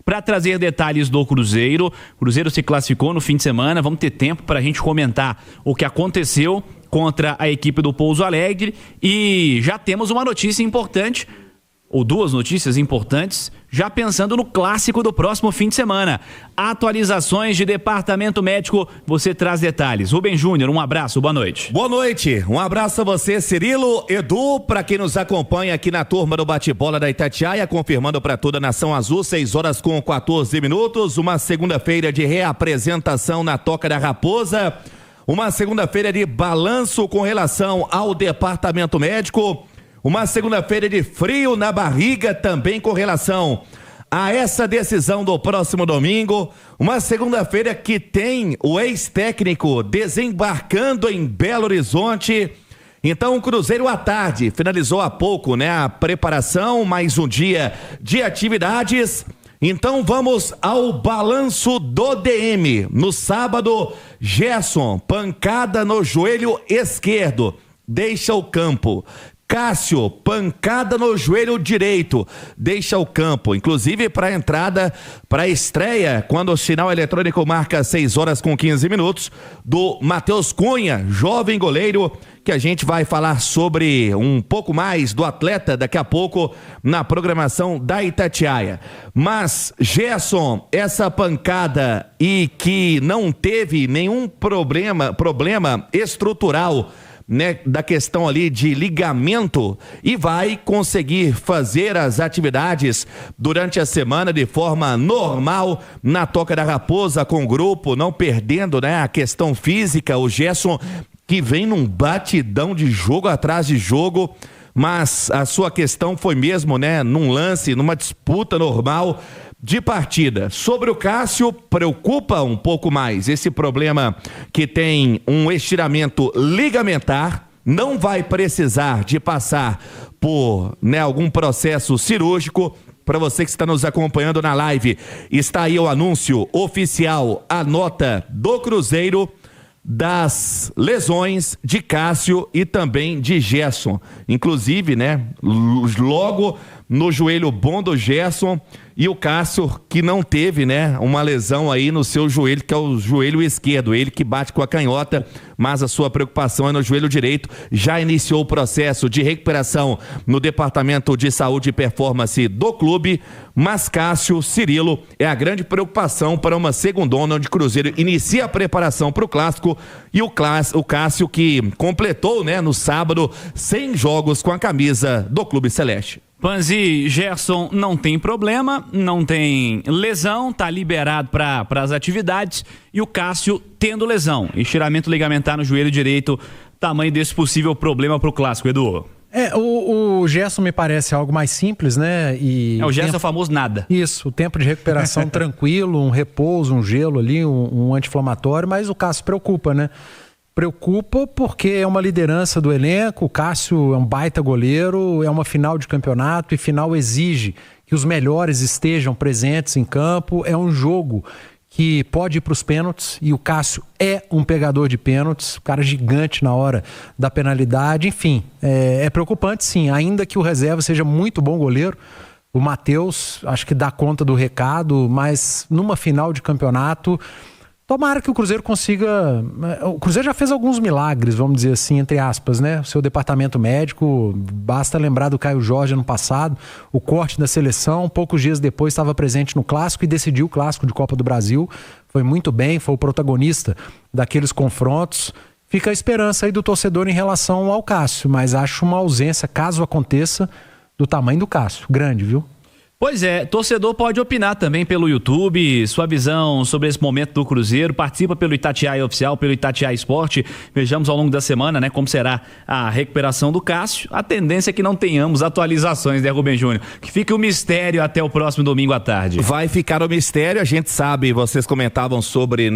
para trazer detalhes do Cruzeiro. O Cruzeiro se classificou no fim de semana, vamos ter tempo para a gente comentar o que aconteceu contra a equipe do Pouso Alegre e já temos uma notícia importante, ou duas notícias importantes, já pensando no clássico do próximo fim de semana. Atualizações de departamento médico, você traz detalhes. Rubem Júnior, um abraço, boa noite. Boa noite, um abraço a você, Cirilo, Edu, para quem nos acompanha aqui na turma do bate-bola da Itatiaia, confirmando para toda a Nação Azul, 6h14, uma segunda-feira de reapresentação na Toca da Raposa, uma segunda-feira de balanço com relação ao departamento médico, uma segunda-feira de frio na barriga também com relação a essa decisão do próximo domingo. Uma segunda-feira que tem o ex-técnico desembarcando em Belo Horizonte. Então o Cruzeiro à tarde finalizou há pouco, a preparação, mais um dia de atividades. Então vamos ao balanço do DM. No sábado, Gerson, pancada no joelho esquerdo, deixa o campo. Cássio, pancada no joelho direito, deixa o campo, inclusive para a entrada, para a estreia, quando o sinal eletrônico marca 6h15, do Matheus Cunha, jovem goleiro, que a gente vai falar sobre um pouco mais do atleta daqui a pouco na programação da Itatiaia. Mas, Gerson, essa pancada e que não teve nenhum problema estrutural, da questão ali de ligamento, e vai conseguir fazer as atividades durante a semana de forma normal na Toca da Raposa com o grupo, não perdendo a questão física. O Gerson que vem num batidão de jogo atrás de jogo, mas a sua questão foi mesmo num lance, numa disputa normal de partida. Sobre o Cássio, preocupa um pouco mais esse problema que tem um estiramento ligamentar, não vai precisar de passar por algum processo cirúrgico. Para você que está nos acompanhando na live, está aí o anúncio oficial, a nota do Cruzeiro das lesões de Cássio e também de Gerson. Inclusive, logo no joelho bom do Gerson, e o Cássio que não teve, uma lesão aí no seu joelho, que é o joelho esquerdo, ele que bate com a canhota, mas a sua preocupação é no joelho direito. Já iniciou o processo de recuperação no Departamento de Saúde e Performance do clube, mas Cássio, Cirilo, é a grande preocupação para uma segundona, onde o Cruzeiro inicia a preparação para o clássico, e o Cássio que completou, no sábado, 100 jogos com a camisa do Clube Celeste. Panzi, Gerson não tem problema, não tem lesão, tá liberado para as atividades, e o Cássio tendo lesão, estiramento ligamentar no joelho direito, tamanho desse possível problema pro clássico, Edu. O Gerson me parece algo mais simples, O Gerson é o famoso nada. Isso, o tempo de recuperação tranquilo, um repouso, um gelo ali, um anti-inflamatório, mas o Cássio preocupa, Preocupa porque é uma liderança do elenco, o Cássio é um baita goleiro, é uma final de campeonato e final exige que os melhores estejam presentes em campo, é um jogo que pode ir para os pênaltis e o Cássio é um pegador de pênaltis, um cara gigante na hora da penalidade, enfim, é preocupante sim, ainda que o reserva seja muito bom goleiro. O Matheus acho que dá conta do recado, mas numa final de campeonato, tomara que o Cruzeiro consiga... O Cruzeiro já fez alguns milagres, vamos dizer assim, entre aspas, O seu departamento médico, basta lembrar do Caio Jorge ano passado, o corte da seleção, poucos dias depois estava presente no Clássico e decidiu o Clássico de Copa do Brasil. Foi muito bem, foi o protagonista daqueles confrontos. Fica a esperança aí do torcedor em relação ao Cássio, mas acho uma ausência, caso aconteça, do tamanho do Cássio. Grande, viu? Pois é, torcedor pode opinar também pelo YouTube, sua visão sobre esse momento do Cruzeiro, participa pelo Itatiaia Oficial, pelo Itatiaia Esporte, vejamos ao longo da semana, como será a recuperação do Cássio. A tendência é que não tenhamos atualizações, Rubem Júnior, que fique o mistério até o próximo domingo à tarde. Vai ficar o mistério, a gente sabe, vocês comentavam sobre,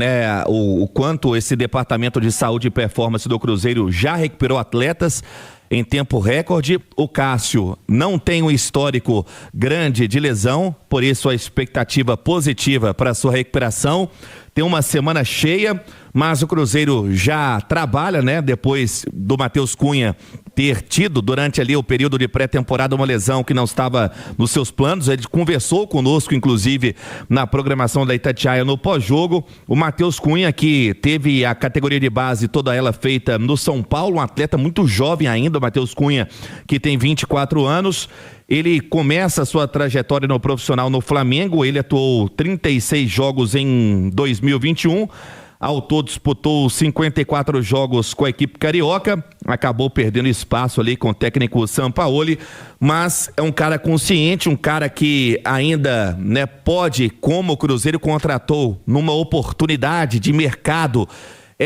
o quanto esse Departamento de Saúde e Performance do Cruzeiro já recuperou atletas em tempo recorde. O Cássio não tem um histórico grande de lesão, por isso a expectativa positiva para sua recuperação. Tem uma semana cheia, mas o Cruzeiro já trabalha, né? Depois do Matheus Cunha ter tido durante ali o período de pré-temporada uma lesão que não estava nos seus planos. Ele conversou conosco, inclusive, na programação da Itatiaia no pós-jogo. O Matheus Cunha, que teve a categoria de base toda ela feita no São Paulo, um atleta muito jovem ainda, o Matheus Cunha, que tem 24 anos. Ele começa a sua trajetória no profissional no Flamengo. Ele atuou 36 jogos em 2021. Ao todo disputou 54 jogos com a equipe carioca, acabou perdendo espaço ali com o técnico Sampaoli, mas é um cara consciente, um cara que ainda, né, pode, como o Cruzeiro contratou numa oportunidade de mercado,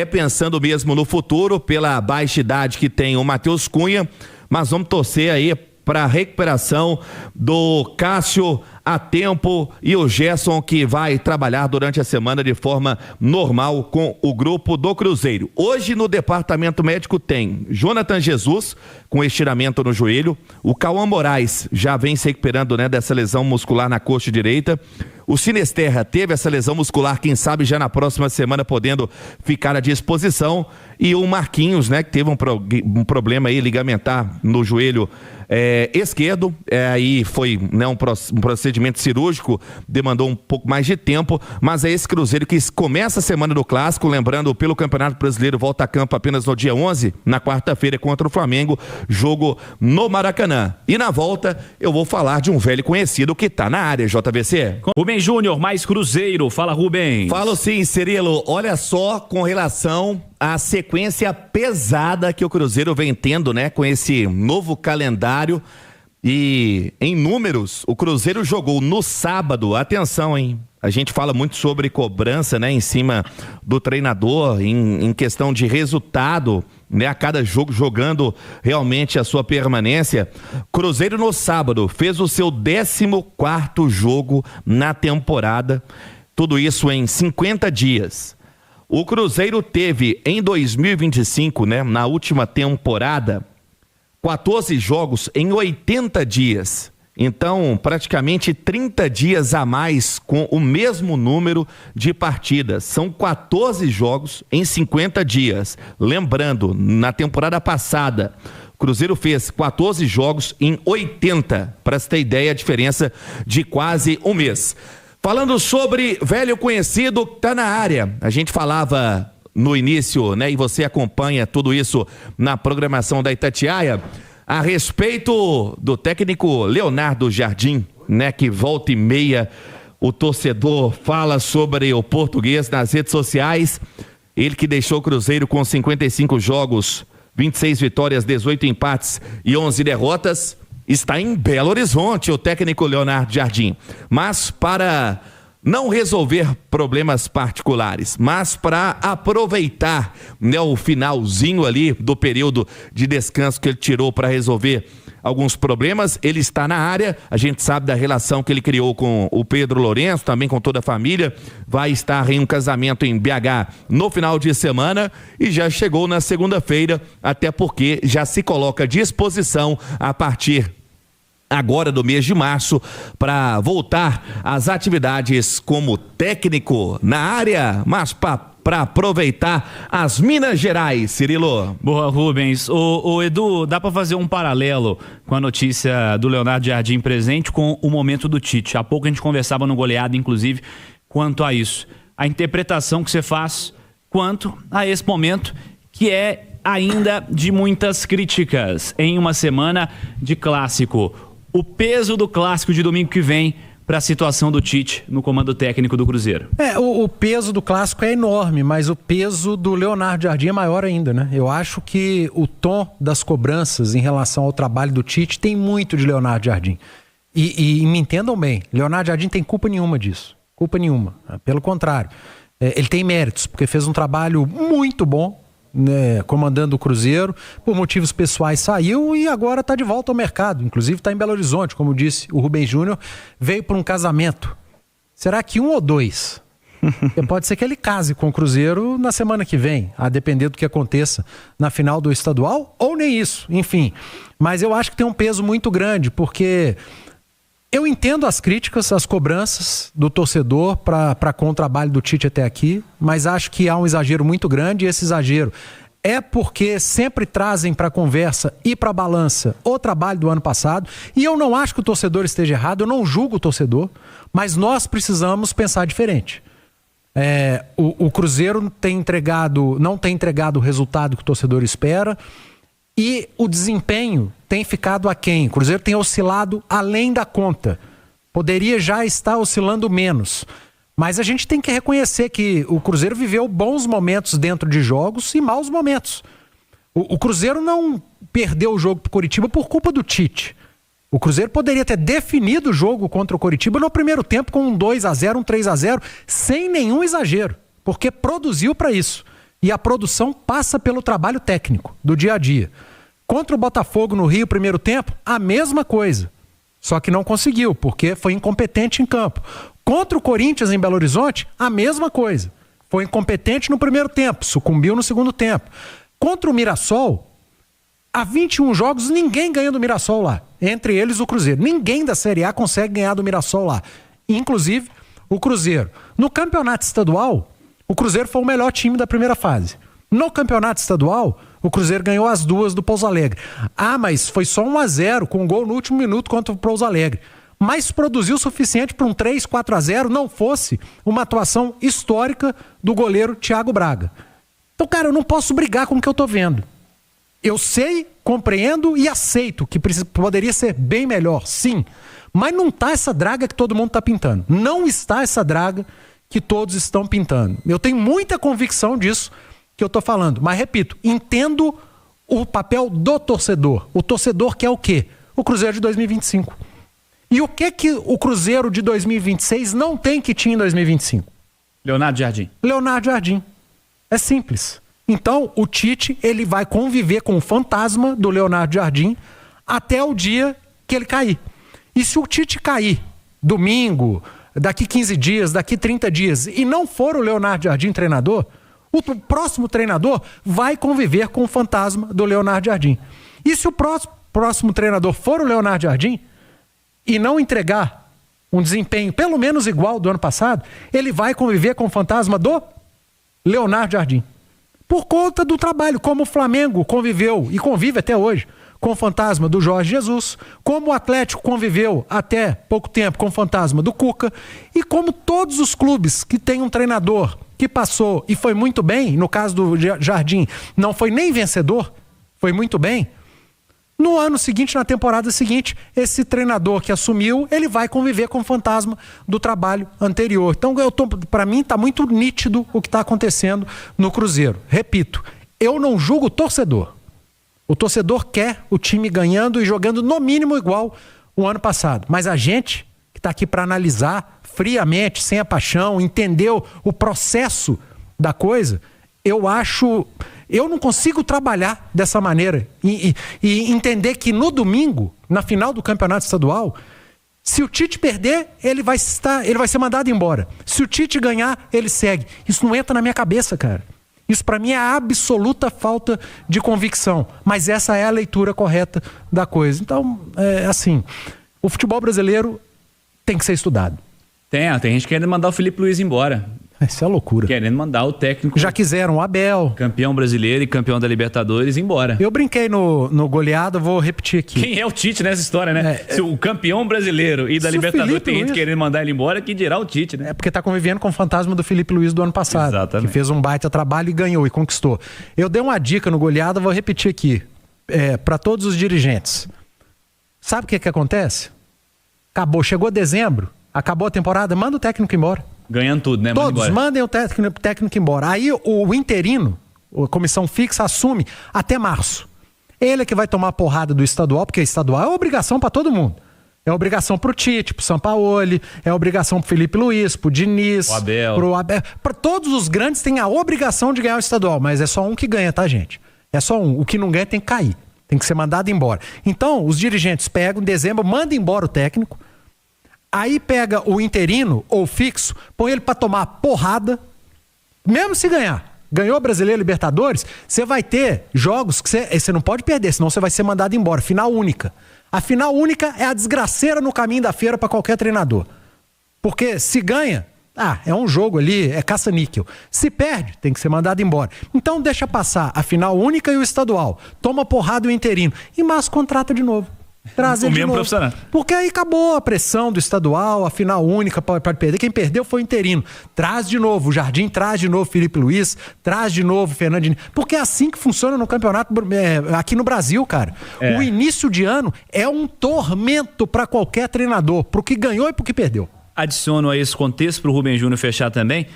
pensando mesmo no futuro, pela baixa idade que tem o Matheus Cunha, mas vamos torcer aí para a recuperação do Cássio a tempo e o Gerson, que vai trabalhar durante a semana de forma normal com o grupo do Cruzeiro. Hoje no departamento médico tem Jonathan Jesus com estiramento no joelho, o Cauã Moraes já vem se recuperando, né, dessa lesão muscular na coxa direita, o Sinesterra teve essa lesão muscular, quem sabe já na próxima semana podendo ficar à disposição, e o Marquinhos, né, que teve um problema aí ligamentar no joelho esquerdo, aí foi, né, um procedimento cirúrgico, demandou um pouco mais de tempo, mas é esse Cruzeiro que começa a semana do Clássico, lembrando, pelo Campeonato Brasileiro, volta a campo apenas no dia 11, na quarta-feira contra o Flamengo, jogo no Maracanã. E na volta eu vou falar de um velho conhecido que tá na área, JVC. Rubem Júnior, mais Cruzeiro, fala Rubem. Falo sim, Cirilo, olha só com relação à sequência pesada que o Cruzeiro vem tendo, né, com esse novo calendário. E em números, o Cruzeiro jogou no sábado, atenção, hein? A gente fala muito sobre cobrança, né, em cima do treinador, em questão de resultado, né, a cada jogo jogando realmente a sua permanência. Cruzeiro no sábado fez o seu 14º jogo na temporada, tudo isso em 50 dias. O Cruzeiro teve em 2025, né, na última temporada, 14 jogos em 80 dias. Então, praticamente 30 dias a mais com o mesmo número de partidas. São 14 jogos em 50 dias. Lembrando, na temporada passada, o Cruzeiro fez 14 jogos em 80. Para você ter ideia, a diferença de quase um mês. Falando sobre velho conhecido que está na área. A gente falava no início, né, e você acompanha tudo isso na programação da Itatiaia, a respeito do técnico Leonardo Jardim, né, que volta e meia o torcedor fala sobre o português nas redes sociais. Ele que deixou o Cruzeiro com 55 jogos, 26 vitórias, 18 empates e 11 derrotas. Está em Belo Horizonte o técnico Leonardo Jardim, mas para não resolver problemas particulares, mas para aproveitar, né, o finalzinho ali do período de descanso que ele tirou para resolver alguns problemas. Ele está na área, a gente sabe da relação que ele criou com o Pedro Lourenço, também com toda a família, vai estar em um casamento em BH no final de semana e já chegou na segunda-feira, até porque já se coloca à disposição a partir agora do mês de março para voltar às atividades como técnico na área, mas para aproveitar as Minas Gerais, Cirilo. Boa, Rubens. O Edu, dá para fazer um paralelo com a notícia do Leonardo Jardim presente com o momento do Tite. Há pouco a gente conversava no Goleada, inclusive, quanto a isso. A interpretação que você faz quanto a esse momento que é ainda de muitas críticas em uma semana de clássico. O peso do clássico de domingo que vem para a situação do Tite no comando técnico do Cruzeiro. O peso do clássico é enorme, mas o peso do Leonardo Jardim é maior ainda, né? Eu acho que o tom das cobranças em relação ao trabalho do Tite tem muito de Leonardo Jardim. E me entendam bem, Leonardo Jardim tem culpa nenhuma disso. Culpa nenhuma. Pelo contrário. Ele tem méritos, porque fez um trabalho muito bom, né, comandando o Cruzeiro, por motivos pessoais saiu e agora está de volta ao mercado, inclusive está em Belo Horizonte, como disse o Rubem Júnior, veio para um casamento. Será que 1 ou 2? Porque pode ser que ele case com o Cruzeiro na semana que vem, a depender do que aconteça na final do estadual, ou nem isso, enfim. Mas eu acho que tem um peso muito grande, porque Eu entendo as críticas, as cobranças do torcedor com o trabalho do Tite até aqui, mas acho que há um exagero muito grande, e esse exagero é porque sempre trazem para a conversa e para a balança o trabalho do ano passado, e eu não acho que o torcedor esteja errado, eu não julgo o torcedor, mas nós precisamos pensar diferente. O Cruzeiro não tem entregado o resultado que o torcedor espera, e o desempenho tem ficado aquém. O Cruzeiro tem oscilado além da conta. Poderia já estar oscilando menos. Mas a gente tem que reconhecer que o Cruzeiro viveu bons momentos dentro de jogos e maus momentos. O Cruzeiro não perdeu o jogo para o Coritiba por culpa do Tite. O Cruzeiro poderia ter definido o jogo contra o Coritiba no primeiro tempo com um 2-0, um 3-0, sem nenhum exagero, porque produziu para isso. E a produção passa pelo trabalho técnico do dia a dia. Contra o Botafogo no Rio, primeiro tempo, a mesma coisa. Só que não conseguiu, porque foi incompetente em campo. Contra o Corinthians em Belo Horizonte, a mesma coisa. Foi incompetente no primeiro tempo, sucumbiu no segundo tempo. Contra o Mirassol, há 21 jogos, ninguém ganha do Mirassol lá. Entre eles o Cruzeiro. Ninguém da Série A consegue ganhar do Mirassol lá. Inclusive o Cruzeiro. No campeonato estadual, o Cruzeiro foi o melhor time da primeira fase. No campeonato estadual, o Cruzeiro ganhou as duas do Pouso Alegre. Mas foi só 1-0, com um gol no último minuto contra o Pouso Alegre. Mas produziu o suficiente para um 3-4-0, não fosse uma atuação histórica do goleiro Thiago Braga. Então, cara, eu não posso brigar com o que eu tô vendo. Eu sei, compreendo e aceito que poderia ser bem melhor, sim. Mas não tá essa draga que todo mundo tá pintando. Não está essa draga que todos estão pintando. Eu tenho muita convicção disso que eu tô falando. Mas, repito, entendo o papel do torcedor. O torcedor quer o quê? O Cruzeiro de 2025. E o que o Cruzeiro de 2026 não tem que tinha em 2025? Leonardo Jardim. Leonardo Jardim. É simples. Então, o Tite, ele vai conviver com o fantasma do Leonardo Jardim até o dia que ele cair. E se o Tite cair domingo, daqui 15 dias, daqui 30 dias, e não for o Leonardo Jardim treinador, o próximo treinador vai conviver com o fantasma do Leonardo Jardim. E se o próximo treinador for o Leonardo Jardim e não entregar um desempenho pelo menos igual ao do ano passado, ele vai conviver com o fantasma do Leonardo Jardim. Por conta do trabalho, como o Flamengo conviveu e convive até hoje com o fantasma do Jorge Jesus, como o Atlético conviveu até pouco tempo com o fantasma do Cuca, e como todos os clubes que têm um treinador que passou e foi muito bem, no caso do Jardim, não foi nem vencedor, foi muito bem. No ano seguinte, na temporada seguinte, esse treinador que assumiu, ele vai conviver com o fantasma do trabalho anterior. Então, para mim, está muito nítido o que está acontecendo no Cruzeiro. Repito, eu não julgo o torcedor. O torcedor quer o time ganhando e jogando no mínimo igual o ano passado. Mas a gente que está aqui para analisar friamente, sem a paixão, entender o processo da coisa, eu não consigo trabalhar dessa maneira e entender que no domingo, na final do campeonato estadual, se o Tite perder, ele vai ser mandado embora. Se o Tite ganhar, ele segue. Isso não entra na minha cabeça, cara. Isso para mim é a absoluta falta de convicção. Mas essa é a leitura correta da coisa. Então, assim, o futebol brasileiro tem que ser estudado. Tem gente querendo mandar o Felipe Luiz embora. Isso é loucura. Querendo mandar o técnico... Já quiseram o Abel. Campeão brasileiro e campeão da Libertadores embora. Eu brinquei no goleada, vou repetir aqui. Quem é o Tite nessa história, né? Se o campeão brasileiro e da Libertadores tem gente querendo mandar ele embora, que dirá o Tite, né? É porque tá convivendo com o fantasma do Felipe Luiz do ano passado. Exatamente. Que fez um baita trabalho e ganhou e conquistou. Eu dei uma dica no goleada, vou repetir aqui. Para todos os dirigentes. Sabe o que acontece? Acabou, chegou dezembro, acabou a temporada, manda o técnico embora. Ganhando tudo, né? Todos mandem o técnico embora. Aí o interino, a comissão fixa, assume até março. Ele é que vai tomar a porrada do estadual, porque estadual é obrigação para todo mundo. É obrigação pro Tite, pro Sampaoli, é obrigação pro Felipe Luiz, pro Diniz, pro Abel. Para todos os grandes tem a obrigação de ganhar o estadual, mas é só um que ganha, tá, gente? É só um. O que não ganha tem que cair. Tem que ser mandado embora. Então, os dirigentes pegam, em dezembro, mandam embora o técnico. Aí pega o interino ou fixo, põe ele pra tomar porrada, mesmo se ganhar. Ganhou o Brasileiro Libertadores, você vai ter jogos que você não pode perder, senão você vai ser mandado embora, final única. A final única é a desgraceira no caminho da feira para qualquer treinador. Porque se ganha, é um jogo ali, é caça-níquel. Se perde, tem que ser mandado embora. Então deixa passar a final única e o estadual. Toma porrada o interino. E Márcio contrata de novo. Traz ele de novo. Profissional. Porque aí acabou a pressão do estadual, a final única para perder. Quem perdeu foi o interino. Traz de novo o Jardim, traz de novo o Felipe Luiz, traz de novo o Fernandinho. Porque é assim que funciona no campeonato aqui no Brasil, cara. O início de ano é um tormento para qualquer treinador, pro que ganhou e pro que perdeu. Adiciono a esse contexto, para o Rubem Júnior fechar também,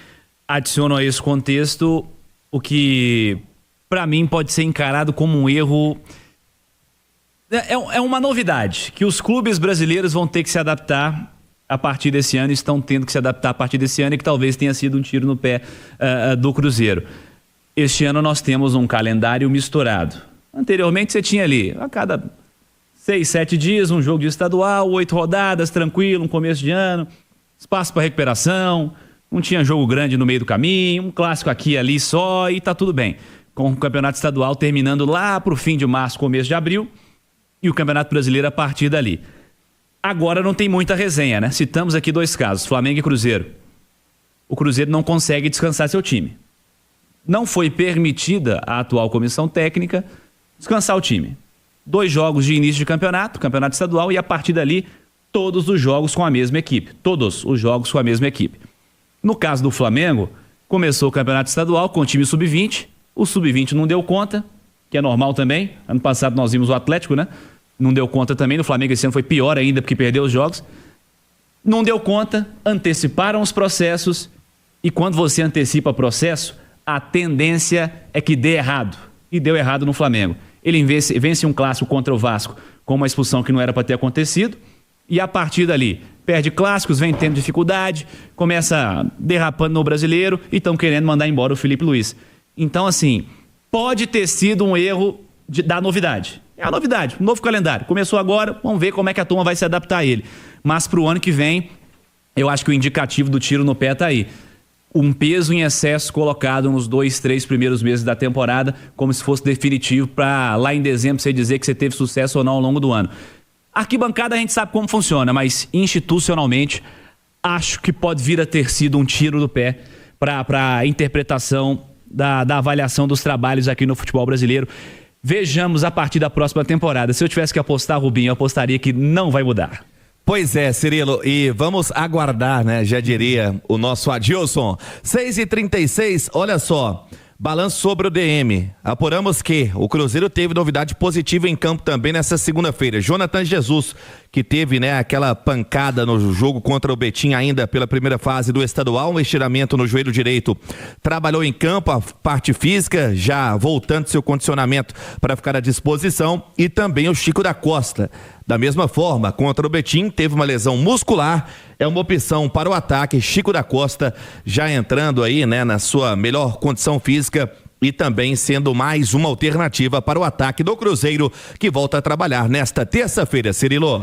adiciono a esse contexto o que para mim pode ser encarado como um erro. É uma novidade que os clubes brasileiros vão ter que se adaptar a partir desse ano, estão tendo que se adaptar a partir desse ano, e que talvez tenha sido um tiro no pé do Cruzeiro. Este ano nós temos um calendário misturado. Anteriormente você tinha ali, a cada 6, 7 dias, um jogo de estadual, 8 rodadas, tranquilo, um começo de ano, espaço para recuperação, não tinha jogo grande no meio do caminho, um clássico aqui e ali só, e tá tudo bem. Com o campeonato estadual terminando lá pro fim de março, começo de abril, e o Campeonato Brasileiro a partir dali. Agora não tem muita resenha, né? Citamos aqui 2 casos, Flamengo e Cruzeiro. O Cruzeiro não consegue descansar seu time. Não foi permitida a atual comissão técnica descansar o time. 2 jogos de início de campeonato estadual, e a partir dali, todos os jogos com a mesma equipe. Todos os jogos com a mesma equipe. No caso do Flamengo, começou o campeonato estadual com o time sub-20, o sub-20 não deu conta, que é normal também. Ano passado nós vimos o Atlético, né? Não deu conta também. No Flamengo esse ano foi pior ainda, porque perdeu os jogos. Não deu conta, anteciparam os processos, e quando você antecipa o processo, a tendência é que dê errado. E deu errado no Flamengo. Ele vence um clássico contra o Vasco com uma expulsão que não era para ter acontecido, e a partir dali perde clássicos, vem tendo dificuldade, começa derrapando no Brasileiro, e estão querendo mandar embora o Felipe Luiz. Então, assim, pode ter sido um erro da novidade. É a novidade, um novo calendário. Começou agora, vamos ver como é que a turma vai se adaptar a ele. Mas pro ano que vem, eu acho que o indicativo do tiro no pé tá aí. Um peso em excesso colocado nos 2, 3 primeiros meses da temporada, como se fosse definitivo para lá em dezembro você dizer que você teve sucesso ou não ao longo do ano. Arquibancada a gente sabe como funciona, mas institucionalmente acho que pode vir a ter sido um tiro no pé para a interpretação da avaliação dos trabalhos aqui no futebol brasileiro. Vejamos a partir da próxima temporada. Se eu tivesse que apostar, Rubinho, eu apostaria que não vai mudar. Pois é, Cirilo, e vamos aguardar, né? Já diria o nosso Adilson. 6h36, olha só. Balanço sobre o DM. Apuramos que o Cruzeiro teve novidade positiva em campo também nessa segunda-feira. Jonathan Jesus, que teve, né, aquela pancada no jogo contra o Betim ainda pela primeira fase do estadual, um estiramento no joelho direito. Trabalhou em campo a parte física, já voltando seu condicionamento para ficar à disposição, e também o Chico da Costa. Da mesma forma, contra o Betim, teve uma lesão muscular, é uma opção para o ataque. Chico da Costa já entrando aí, né, na sua melhor condição física, e também sendo mais uma alternativa para o ataque do Cruzeiro, que volta a trabalhar nesta terça-feira, Cirilo.